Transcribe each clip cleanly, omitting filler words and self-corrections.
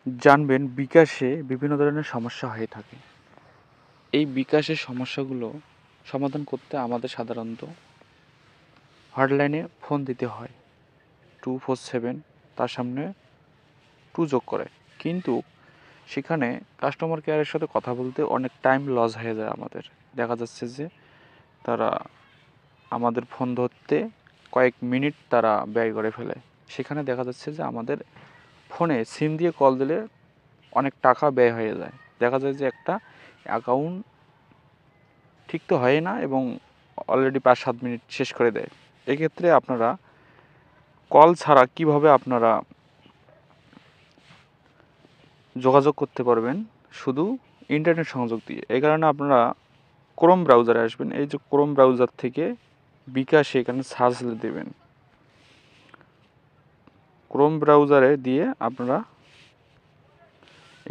জানবেন বিকাশে বিভিন্ন ধরনের সমস্যা হয়ে থাকে। এই বিকাশের সমস্যাগুলো সমাধান করতে আমাদের সাধারণত হটলাইনে ফোন দিতে হয় 247, তার সামনে 2 যোগ করে। কিন্তু সেখানে কাস্টমার কেয়ারের সাথে কথা বলতে অনেক টাইম লস হয়ে যায় আমাদের। দেখা যাচ্ছে যে তারা আমাদের ফোন ধরতে কয়েক মিনিট তারা ব্যয় করে ফেলে। সেখানে দেখা যাচ্ছে যে আমাদের ফোনে সিম দিয়ে কল দিলে অনেক টাকা ব্যয় হয়ে যায়। দেখা যায় যে একটা অ্যাকাউন্ট ঠিক তো হয় না এবং অলরেডি 5-7 মিনিট শেষ করে দেয়। এক্ষেত্রে আপনারা কল ছাড়া কিভাবে আপনারা যোগাযোগ করতে পারবেন? শুধু ইন্টারনেট সংযোগ দিয়ে। এই কারণে আপনারা ক্রোম ব্রাউজারে আসবেন। এই যে ক্রোম ব্রাউজার থেকে বিকাশে এখানে সার্চ দেবেন। ক্রোম ব্রাউজারে দিয়ে আপনারা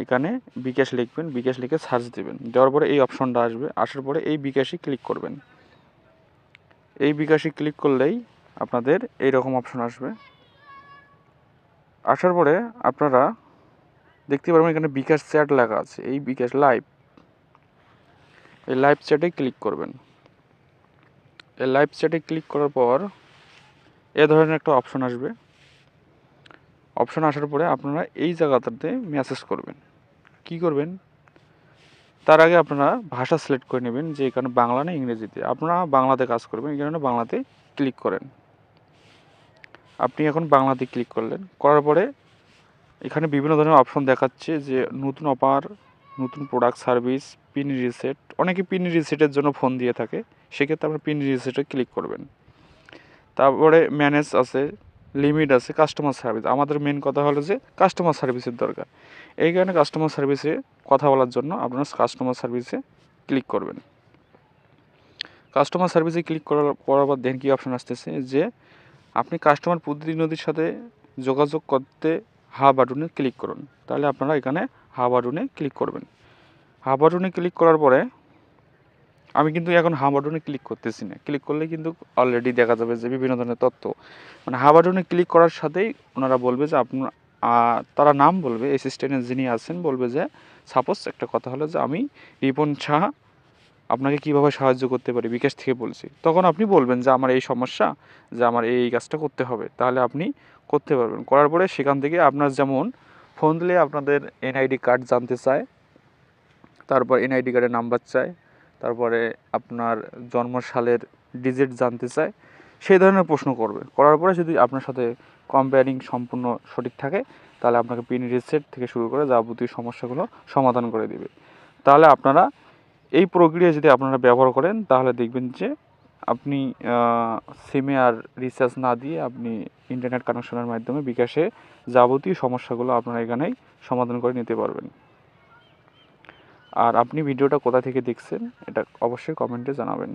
এখানে বিকাশ লিখবেন, বিকাশ লিখে সার্চ দেবেন। দেওয়ার পরে এই অপশনটা আসবে, আসার পরে এই বিকাশে ক্লিক করবেন। এই বিকাশে ক্লিক করলেই আপনাদের এইরকম অপশন আসবে। আসার পরে আপনারা দেখতে পারবেন এখানে বিকাশ চ্যাট লেখা আছে। এই বিকাশ লাইভ, এই লাইভ চ্যাটে ক্লিক করবেন। এই লাইভ চ্যাটে ক্লিক করার পর এ ধরনের একটা অপশন আসবে। অপশন আসার পরে আপনারা এই জায়গাটাতে মেসেজ করবেন। কি করবেন? তার আগে আপনারা ভাষা সিলেক্ট করে নেবেন যে এখানে বাংলা না ইংরেজিতে। আপনারা বাংলাতে কাজ করবেন, এই কারণে বাংলাতে ক্লিক করেন। আপনি এখন বাংলাতে ক্লিক করলেন, করার পরে এখানে বিভিন্ন ধরনের অপশন দেখাচ্ছে যে নতুন অফার, নতুন প্রোডাক্ট সার্ভিস, পিন রিসেট। অনেকে পিন রিসেটের জন্য ফোন দিয়ে থাকে, সেক্ষেত্রে আপনারা পিন রিসেটে ক্লিক করবেন। তারপরে ম্যানেজ আছে, লিমিট আছে, কাস্টমার সার্ভিস। আমাদের মেন কথা হলো যে কাস্টমার সার্ভিসের দরকার। এই কারণে কাস্টমার সার্ভিসে কথা বলার জন্য আপনারা কাস্টমার সার্ভিসে ক্লিক করবেন। কাস্টমার সার্ভিসে ক্লিক করার পর দেখেন কী অপশন আসতেছে যে আপনি কাস্টমার প্রতিনিধির সাথে যোগাযোগ করতে হা বাটনে ক্লিক করুন। তাহলে আপনারা এখানে হা বাটনে ক্লিক করবেন। হা বাটনে ক্লিক করার পরে আমি কিন্তু এখন হা বাটনে ক্লিক করতেছি না। ক্লিক করলে কিন্তু অলরেডি দেখা যাবে যে বিভিন্ন ধরনের তথ্য, মানে হা বাটনে ক্লিক করার সাথেই ওনারা বলবে যে আপনার তারা নাম বলবে, অ্যাসিস্ট্যান্টে যিনি আছেন বলবে যে সাপোজ একটা কথা হলো যে আমি রিপন সাহা আপনাকে কীভাবে সাহায্য করতে পারি, বিকাশ থেকে বলছি। তখন আপনি বলবেন যে আমার এই সমস্যা, যে আমার এই কাজটা করতে হবে। তাহলে আপনি করতে পারবেন। করার পরে সেখান থেকে আপনার যেমন ফোন দিলে আপনাদের এনআইডি কার্ড জানতে চায়, তারপর এনআইডি কার্ডের নাম্বার চায়, তারপরে আপনার জন্ম সালের ডিজিট জানতে চায়, সেই ধরনের প্রশ্ন করবে। করার পরে যদি আপনার সাথে কম্পেয়ারিং সম্পূর্ণ সঠিক থাকে, তাহলে আপনাকে পিন রিসেট থেকে শুরু করে যাবতীয় সমস্যাগুলো সমাধান করে দেবে। তাহলে আপনারা এই প্রক্রিয়া যদি আপনারা ব্যবহার করেন, তাহলে দেখবেন যে আপনি সিমে আর রিচার্জ না দিয়ে আপনি ইন্টারনেট কানেকশনের মাধ্যমে বিকাশে যাবতীয় সমস্যাগুলো আপনারা এখানেই সমাধান করে নিতে পারবেন। আর আপনি ভিডিওটা কোথা থেকে দেখছেন এটা অবশ্যই কমেন্টে জানাবেন।